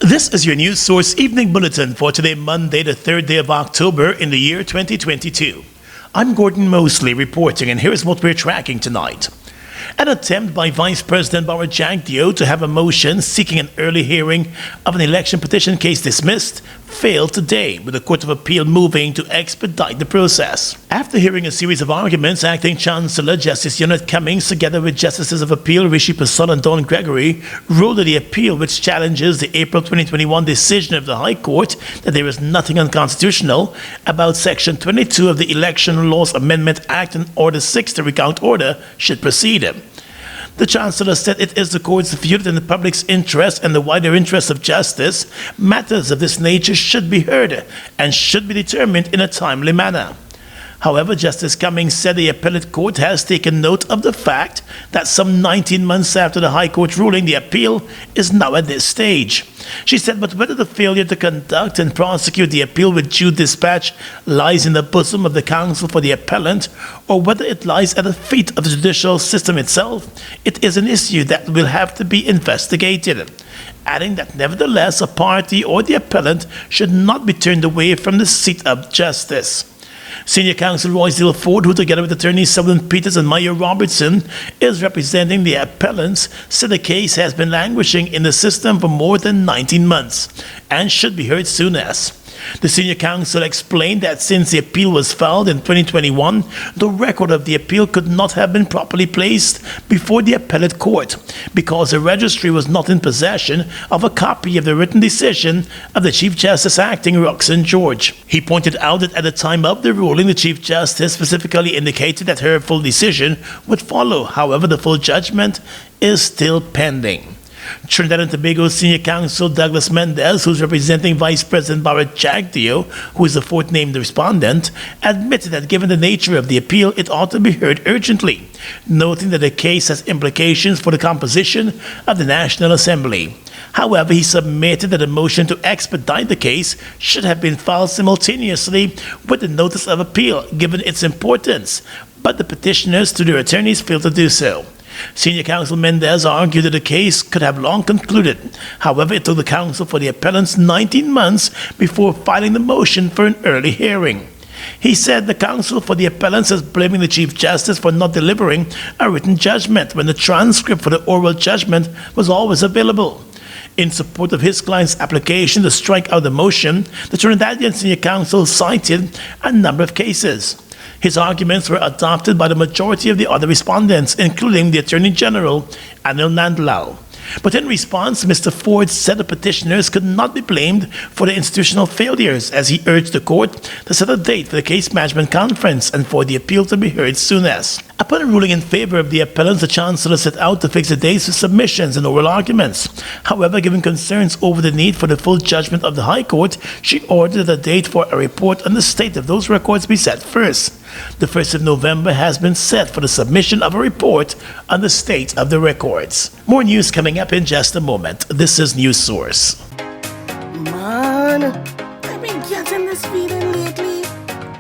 This is your News Source Evening Bulletin for today, Monday, the 3rd day of October in the year 2022. I'm Gordon Mosley reporting, and here's what we're tracking tonight. An attempt by Vice President Jagdeo to have a motion seeking an early hearing of an election petition case dismissed failed today, with the Court of Appeal moving to expedite the process. After hearing a series of arguments, Acting Chancellor Justice Unit Cummings, together with Justices of Appeal Rishi Pasol and Don Gregory, ruled that the appeal, which challenges the April 2021 decision of the High Court that there is nothing unconstitutional about Section 22 of the Election Laws Amendment Act and Order 6, the recount order, should proceed. The Chancellor said it is the Court's view that in the public's interest and the wider interest of justice, matters of this nature should be heard and should be determined in a timely manner. However, Justice Cummings said the appellate court has taken note of the fact that some 19 months after the High Court ruling, the appeal is now at this stage. She said, but whether the failure to conduct and prosecute the appeal with due dispatch lies in the bosom of the counsel for the appellant, or whether it lies at the feet of the judicial system itself, it is an issue that will have to be investigated. Adding that nevertheless, a party or the appellant should not be turned away from the seat of justice. Senior Counsel Royce Dilford, who together with attorneys Selwyn Peters and Maya Robertson is representing the appellants, said the case has been languishing in the system for more than 19 months and should be heard soon as. The senior counsel explained that since the appeal was filed in 2021, the record of the appeal could not have been properly placed before the appellate court because the registry was not in possession of a copy of the written decision of the Chief Justice acting Roxanne George. He pointed out that at the time of the ruling, the Chief Justice specifically indicated that her full decision would follow. However, the full judgment is still pending. Trinidad and Tobago Senior Counsel Douglas Mendez, who's representing Vice President Jagdeo, who is the fourth named respondent, admitted that given the nature of the appeal, it ought to be heard urgently, noting that the case has implications for the composition of the National Assembly. However, he submitted that a motion to expedite the case should have been filed simultaneously with the notice of appeal, given its importance, but the petitioners, through their attorneys, failed to do so. Senior Counsel Mendez argued that the case could have long concluded. However, it took the counsel for the appellants 19 months before filing the motion for an early hearing. He said the counsel for the appellants is blaming the Chief Justice for not delivering a written judgment when the transcript for the oral judgment was always available. In support of his client's application to strike out the motion, the Trinidadian Senior Counsel cited a number of cases. His arguments were adopted by the majority of the other respondents, including the Attorney General, Anil Nandlal. But in response, Mr. Ford said the petitioners could not be blamed for the institutional failures, as he urged the court to set a date for the case management conference and for the appeal to be heard soon as. Upon ruling in favor of the appellants, the Chancellor set out to fix the dates for submissions and oral arguments. However, given concerns over the need for the full judgment of the High Court, she ordered that a date for a report on the state of those records be set first. The 1st of November has been set for the submission of a report on the state of the records. More news coming up in just a moment. This is News Source. Man, I've been getting this feeling lately.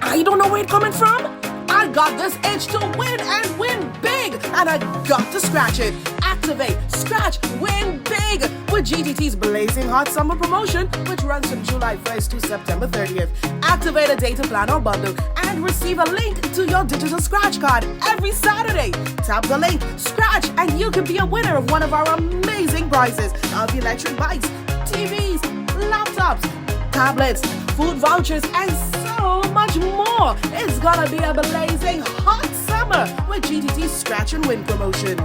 I don't know where it's coming from. I got this itch to win and win big, and I got to scratch it. Activate, scratch, win big with GTT's blazing hot summer promotion, which runs from July 1st to September 30th. Activate a data plan or bundle and receive a link to your digital scratch card every Saturday. Tap the link, scratch, and you can be a winner of one of our amazing prizes of electric bikes, TVs, laptops, tablets, food vouchers, and so much more. It's gonna be a blazing hot summer with GTT's Scratch and Win promotion.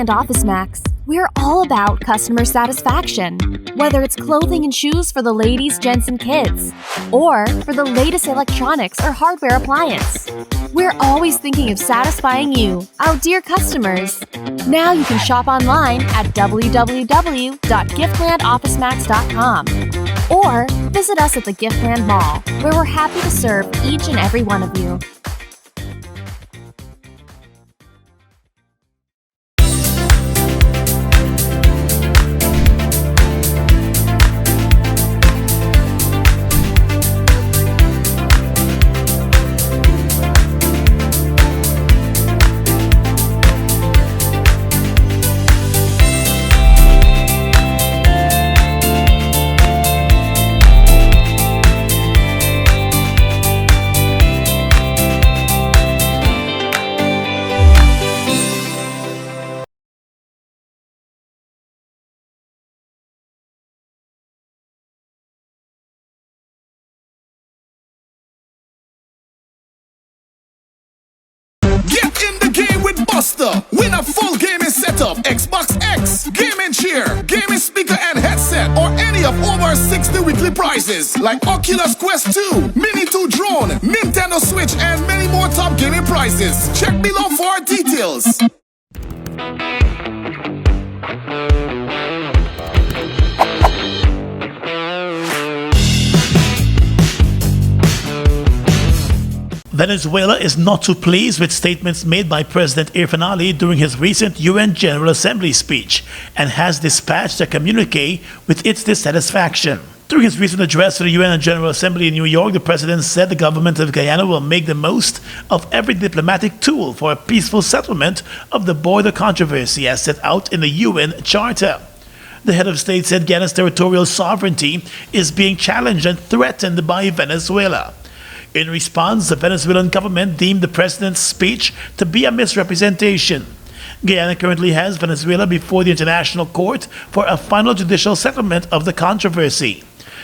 Office Max, We're all about customer satisfaction, whether it's clothing and shoes for the ladies, gents, and kids, or for the latest electronics or hardware appliance. We're always thinking of satisfying you, our dear customers. Now you can shop online at www.giftlandofficemax.com or visit us at the Giftland Mall, where we're happy to serve each and every one of you. Get in the game with Buster. Win a full gaming setup, Xbox X, gaming chair, gaming speaker and headset, or any of over 60 weekly prizes like Oculus Quest 2, Mini 2 drone, Nintendo Switch, and many more top gaming prizes. Check below for details. Venezuela is not too pleased with statements made by President Irfan Ali during his recent UN General Assembly speech and has dispatched a communique with its dissatisfaction. During his recent address to the UN General Assembly in New York, the president said the government of Guyana will make the most of every diplomatic tool for a peaceful settlement of the border controversy as set out in the UN Charter. The head of state said Guyana's territorial sovereignty is being challenged and threatened by Venezuela. In response, the Venezuelan government deemed the president's speech to be a misrepresentation. Guyana currently has Venezuela before the International Court for a final judicial settlement of the controversy.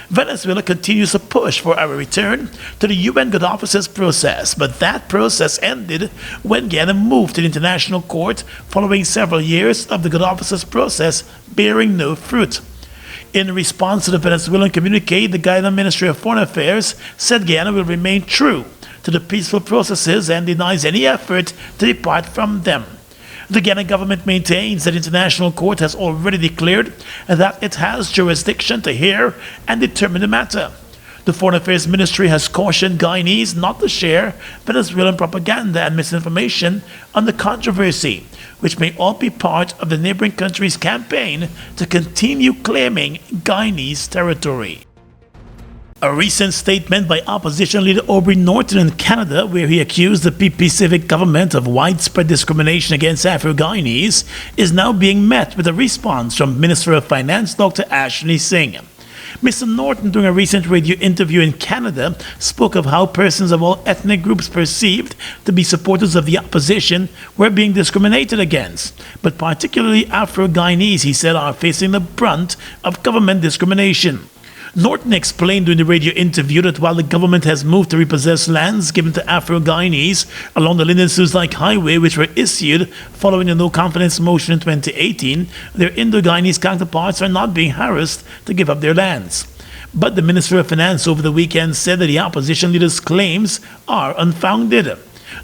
Venezuela continues to push for a return to the UN Good Offices process, but that process ended when Guyana moved to the International Court following several years of the Good Offices process bearing no fruit. In response to the Venezuelan communique, the Guyana Ministry of Foreign Affairs said Guyana will remain true to the peaceful processes and denies any effort to depart from them. The Guyana government maintains that the International Court has already declared that it has jurisdiction to hear and determine the matter. The Foreign Affairs Ministry has cautioned Guyanese not to share Venezuelan propaganda and misinformation on the controversy, which may all be part of the neighboring country's campaign to continue claiming Guyanese territory. A recent statement by opposition leader Aubrey Norton in Canada, where he accused the PP Civic government of widespread discrimination against Afro-Guyanese, is now being met with a response from Minister of Finance Dr. Ashley Singh. Mr. Norton, during a recent radio interview in Canada, spoke of how persons of all ethnic groups perceived to be supporters of the opposition were being discriminated against. But particularly Afro-Guyanese, he said, are facing the brunt of government discrimination. Norton explained during the radio interview that while the government has moved to repossess lands given to Afro-Guyanese along the Linden-Suzdijk Highway, which were issued following the no-confidence motion in 2018, their Indo-Guyanese counterparts are not being harassed to give up their lands. But the Minister of Finance over the weekend said that the opposition leader's claims are unfounded.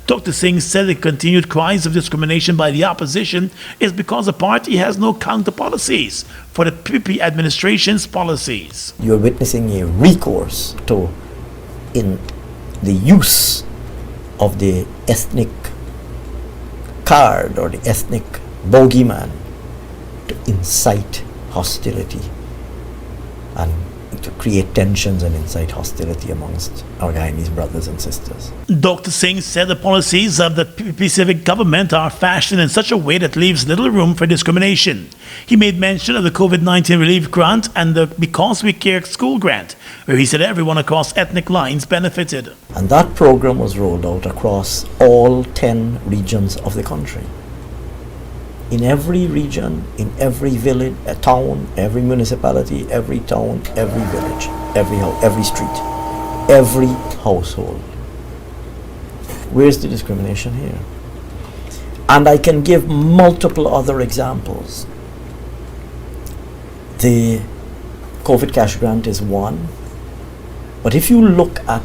Dr. Singh said the continued cries of discrimination by the opposition is because the party has no counter policies for the PP administration's policies. You're witnessing a recourse in the use of the ethnic card or the ethnic bogeyman to incite hostility and to create tensions and incite hostility amongst our Guyanese brothers and sisters. Dr. Singh said the policies of the PP Civic government are fashioned in such a way that leaves little room for discrimination. He made mention of the COVID-19 relief grant and the Because We Care school grant, where he said everyone across ethnic lines benefited. And that program was rolled out across all 10 regions of the country. In every region, in every village, a town, every municipality, every town, every village, every house, every street, every household. Where's the discrimination here? And I can give multiple other examples The COVID cash grant is one. But if you look at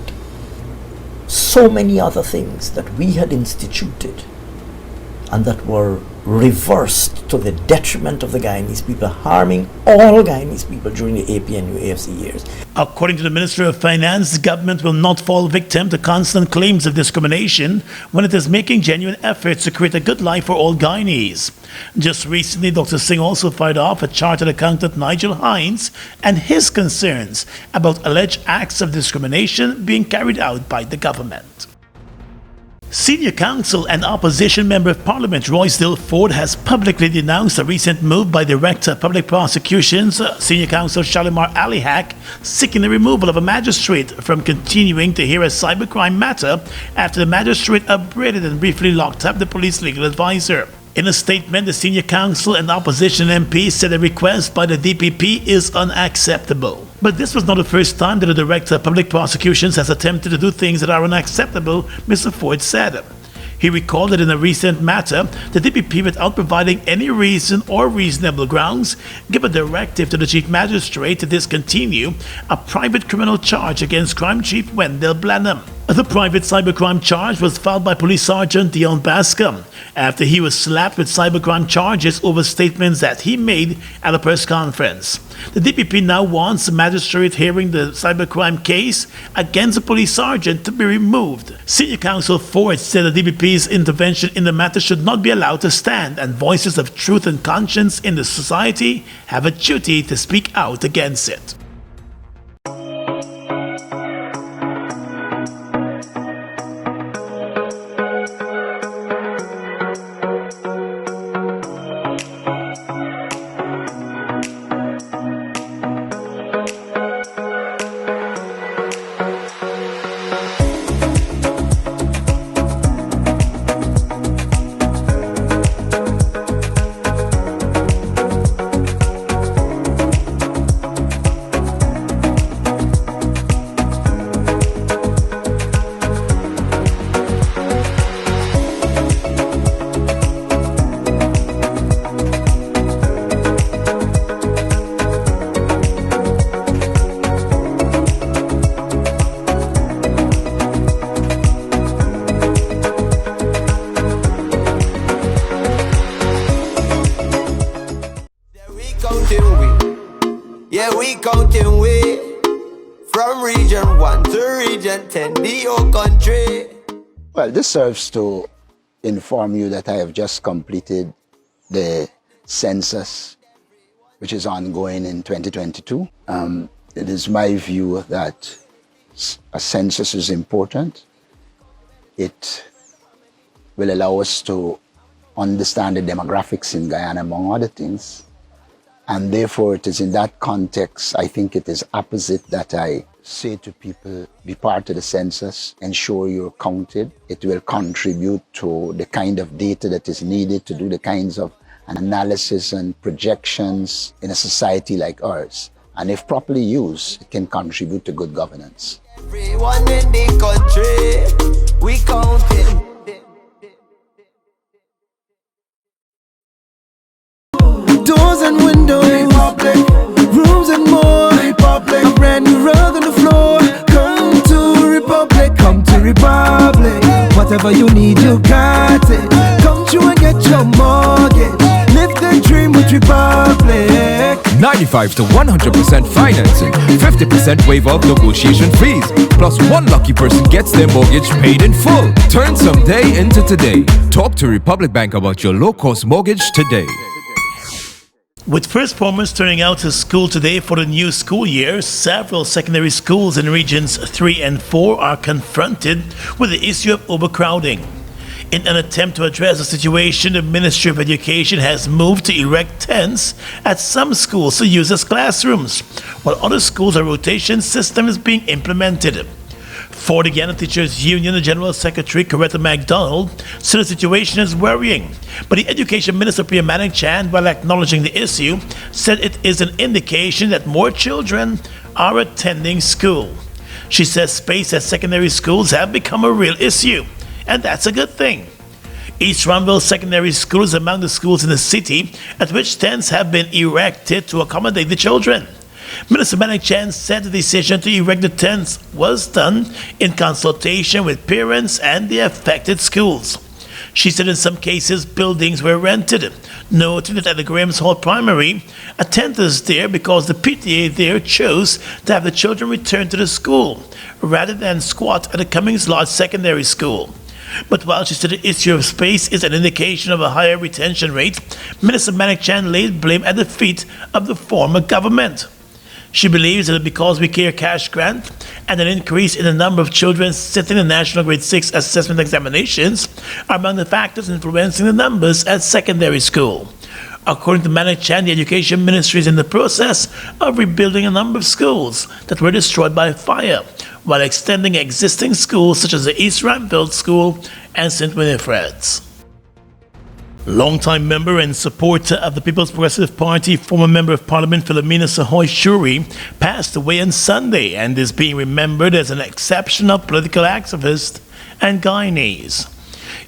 so many other things that we had instituted and that were reversed to the detriment of the Guyanese people, harming all Guyanese people during the APNU AFC years. According to the Minister of Finance, the government will not fall victim to constant claims of discrimination when it is making genuine efforts to create a good life for all Guyanese. Just recently, Dr. Singh also fired off at Chartered Accountant Nigel Hines and his concerns about alleged acts of discrimination being carried out by the government. Senior Counsel and Opposition Member of Parliament Roysdale Ford has publicly denounced a recent move by Director of Public Prosecutions, Senior Counsel Shalimar Alihak, seeking the removal of a magistrate from continuing to hear a cybercrime matter after the magistrate upbraided and briefly locked up the police legal advisor. In a statement, the Senior Counsel and Opposition MP said a request by the DPP is unacceptable. But this was not the first time that the Director of Public Prosecutions has attempted to do things that are unacceptable, Mr. Ford said. He recalled that in a recent matter, the DPP, without providing any reason or reasonable grounds, gave a directive to the Chief Magistrate to discontinue a private criminal charge against Crime Chief Wendell Blenheim. The private cybercrime charge was filed by Police Sergeant Dion Bascom after he was slapped with cybercrime charges over statements that he made at a press conference. The DPP now wants the magistrate hearing the cybercrime case against the police sergeant to be removed. Senior Counsel Ford said the DPP's intervention in the matter should not be allowed to stand, and voices of truth and conscience in the society have a duty to speak out against it. counting way from region 1 to region 10, the whole country. Well, this serves to inform you that I have just completed the census, which is ongoing in 2022. It is my view that a census is important. It will allow us to understand the demographics in Guyana, among other things. And therefore, it is in that context, I think it is opposite that I say to people, be part of the census, ensure you're counted. It will contribute to the kind of data that is needed to do the kinds of analysis and projections in a society like ours. And if properly used, it can contribute to good governance. Everyone in the country, we counting. Doors and windows, Republic. Rooms and more, Republic. A brand new rug on the floor. Come to Republic, come to Republic. Whatever you need, you got it. Come through and get your mortgage. Live the dream with Republic. 95 to 100% financing, 50% waiver of negotiation fees, plus one lucky person gets their mortgage paid in full. Turn some day into today. Talk to Republic Bank about your low-cost mortgage today. With first formers turning out to school today for the new school year, several secondary schools in regions 3 and 4 are confronted with the issue of overcrowding. In an attempt to address the situation, the Ministry of Education has moved to erect tents at some schools to use as classrooms, while other schools a rotation system is being implemented. For the Guyana Teachers Union, the General Secretary, Coretta MacDonald, said the situation is worrying. But the Education Minister, Priya Manik-Chan, while acknowledging the issue, said it is an indication that more children are attending school. She says space at secondary schools have become a real issue, and that's a good thing. East Ramville Secondary School is among the schools in the city at which tents have been erected to accommodate the children. Minister Manik Chan said the decision to erect the tents was done in consultation with parents and the affected schools. She said in some cases buildings were rented, noting that at the Graham's Hall Primary, a tent is there because the PTA there chose to have the children return to the school rather than squat at the Cummings Lodge Secondary School. But while she said the issue of space is an indication of a higher retention rate, Minister Manik Chan laid blame at the feet of the former government. She believes that because we care cash grant and an increase in the number of children sitting the National Grade 6 assessment examinations are among the factors influencing the numbers at secondary school. According to Manik Chan, the Education Ministry is in the process of rebuilding a number of schools that were destroyed by fire, while extending existing schools such as the East Ramville School and St. Winifred's. Longtime member and supporter of the People's Progressive Party, former Member of Parliament Philomena Sahoy passed away on Sunday and is being remembered as an exceptional political activist and Guyanese.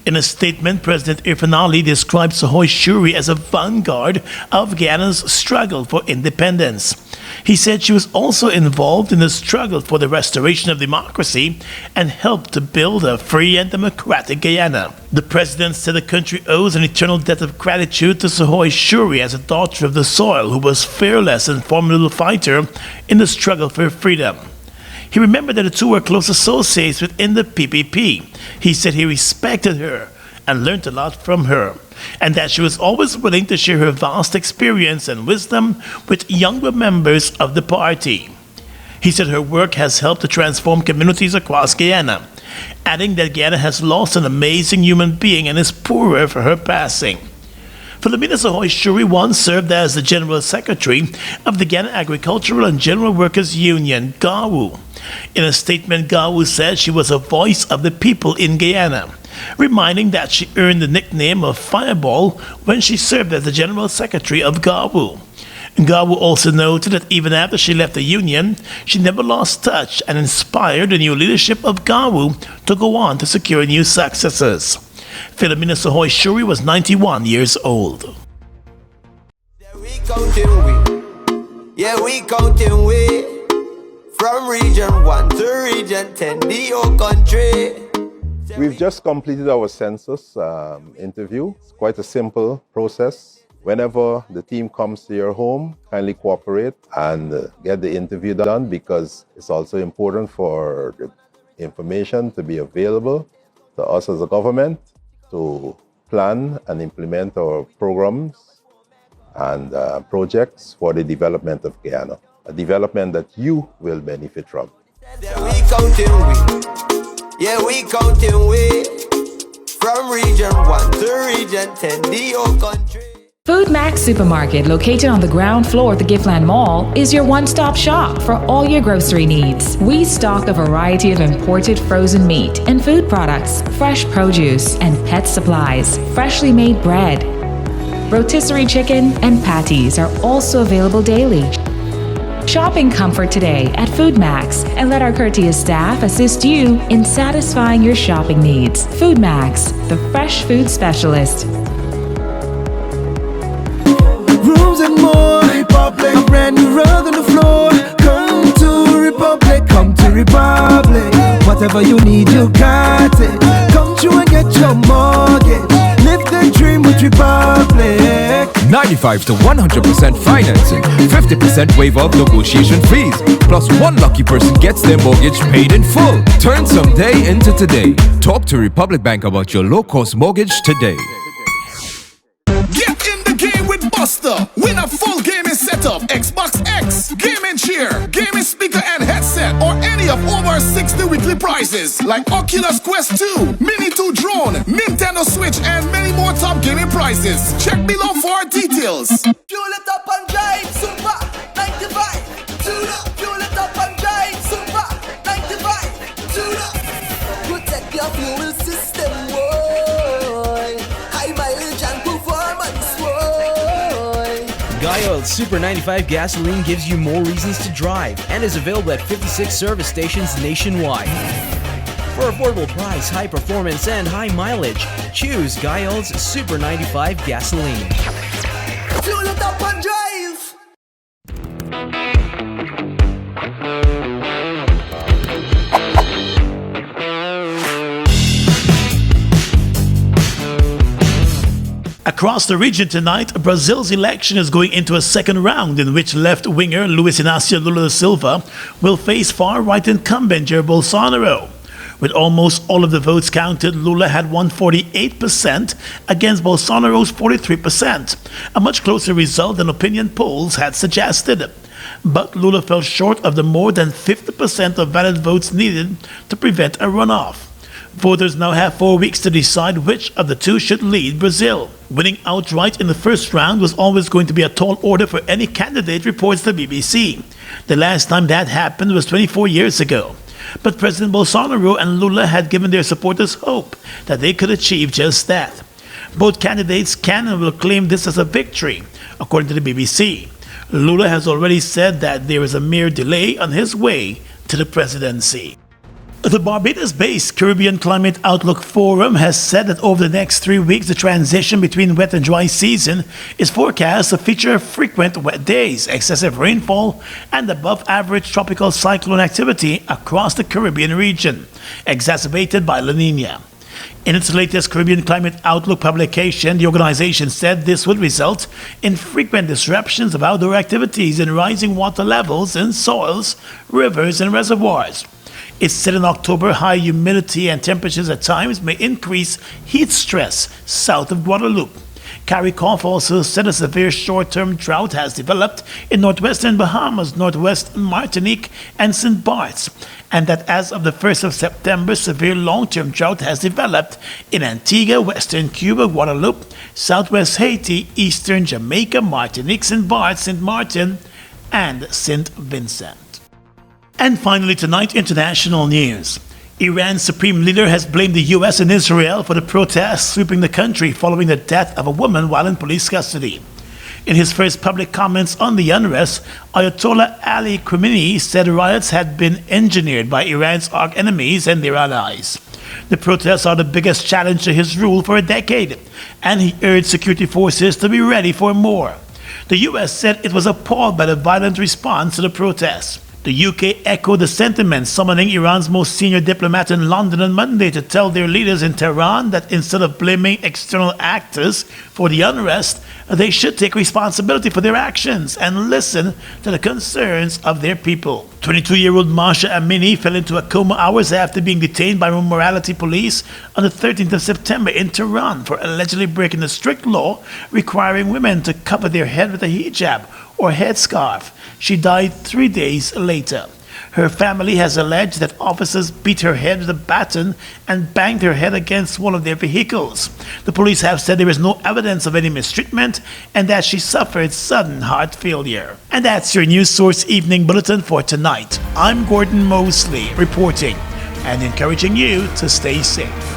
In a statement, President Irfan Ali described Sahoy as a vanguard of Guyana's struggle for independence. He said she was also involved in the struggle for the restoration of democracy and helped to build a free and democratic Guyana. The president said the country owes an eternal debt of gratitude to Sahoy as a daughter of the soil who was fearless and formidable fighter in the struggle for freedom. He remembered that the two were close associates within the PPP. He said he respected her and learned a lot from her, and that she was always willing to share her vast experience and wisdom with younger members of the party. He said her work has helped to transform communities across Guyana, adding that Guyana has lost an amazing human being and is poorer for her passing. Philomena Sahoy once served as the General Secretary of the Guyana Agricultural and General Workers Union, GAWU. In a statement, GAWU said she was a voice of the people in Guyana, reminding that she earned the nickname of Fireball when she served as the General Secretary of GAWU. GAWU also noted that even after she left the union, she never lost touch and inspired the new leadership of GAWU to go on to secure new successes. Philomena Sahoy was 91 years old. We counting we from region 1 to region 10, the whole country. We've just completed our census interview. It's quite a simple process. Whenever the team comes to your home, kindly cooperate and get the interview done, because it's also important for the information to be available to us as a government to plan and implement our programs and projects for the development of Guyana, a development that you will benefit from. We counting we from region 1 to region 10, the whole country. Food Max Supermarket, located on the ground floor of the Giftland Mall, is your one-stop shop for all your grocery needs. We stock a variety of imported frozen meat and food products, fresh produce, and pet supplies, freshly made bread. Rotisserie chicken and patties are also available daily. Shop in comfort today at Food Max and let our courteous staff assist you in satisfying your shopping needs. Food Max, the fresh food specialist. Rooms and more, Republic, a brand new rug on the floor. Come to Republic, come to Republic. Whatever you need, you got it. Come through and get your mortgage. Live the dream with Republic. 95 to 100% financing, 50% waiver of negotiation fees, plus one lucky person gets their mortgage paid in full. Turn someday into today. Talk to Republic Bank about your low-cost mortgage today. Get in the game with Buster. Win a full gaming setup, Xbox X, gaming chair, gaming speaker and headset, or any of over 60 weekly prizes like Oculus Quest 2, Mini 2 drone, Nintendo Switch, and many more top gaming prizes. Check below for details. Fuel it up and drive, super 95. Tune up, fuel it up and drive, super 95. Tune up. Protect your fuel system, boy. High mileage and performance, boy. Guy Super 95 gasoline gives you more reasons to drive and is available at 56 service stations nationwide. For affordable price, high performance, and high mileage, choose Guyana's Super 95 gasoline. Fuel it up and drive! Across the region tonight, Brazil's election is going into a second round in which left-winger Luiz Inácio Lula da Silva will face far-right incumbent Jair Bolsonaro. With almost all of the votes counted, Lula had won 48% against Bolsonaro's 43%, a much closer result than opinion polls had suggested. But Lula fell short of the more than 50% of valid votes needed to prevent a runoff. Voters now have 4 weeks to decide which of the two should lead Brazil. Winning outright in the first round was always going to be a tall order for any candidate, reports the BBC. The last time that happened was 24 years ago. But President Bolsonaro and Lula had given their supporters hope that they could achieve just that. Both candidates can and will claim this as a victory, according to the BBC. Lula has already said that there is a mere delay on his way to the presidency. The Barbados-based Caribbean Climate Outlook Forum has said that over the next 3 weeks, the transition between wet and dry season is forecast to feature frequent wet days, excessive rainfall, and above-average tropical cyclone activity across the Caribbean region, exacerbated by La Niña. In its latest Caribbean Climate Outlook publication, the organization said this would result in frequent disruptions of outdoor activities and rising water levels in soils, rivers, and reservoirs. It said in October, high humidity and temperatures at times may increase heat stress south of Guadeloupe. CARICOM also said a severe short-term drought has developed in northwestern Bahamas, northwest Martinique, and St. Bart's, and that as of the 1st of September, severe long-term drought has developed in Antigua, western Cuba, Guadeloupe, southwest Haiti, eastern Jamaica, Martinique, St. Bart's, St. Martin, and St. Vincent. And finally tonight, international news. Iran's supreme leader has blamed the U.S. and Israel for the protests sweeping the country following the death of a woman while in police custody. In his first public comments on the unrest, Ayatollah Ali Khamenei said riots had been engineered by Iran's arch-enemies and their allies. The protests are the biggest challenge to his rule for a decade, and he urged security forces to be ready for more. The U.S. said it was appalled by the violent response to the protests. The UK echoed the sentiment, summoning Iran's most senior diplomat in London on Monday to tell their leaders in Tehran that instead of blaming external actors for the unrest, they should take responsibility for their actions and listen to the concerns of their people. 22-year-old Masha Amini fell into a coma hours after being detained by morality police on the 13th of September in Tehran for allegedly breaking the strict law requiring women to cover their head with a hijab or headscarf. She died 3 days later. Her family has alleged that officers beat her head with a baton and banged her head against one of their vehicles. The police have said there is no evidence of any mistreatment and that she suffered sudden heart failure. And that's your News Source Evening Bulletin for tonight. I'm Gordon Mosley reporting and encouraging you to stay safe.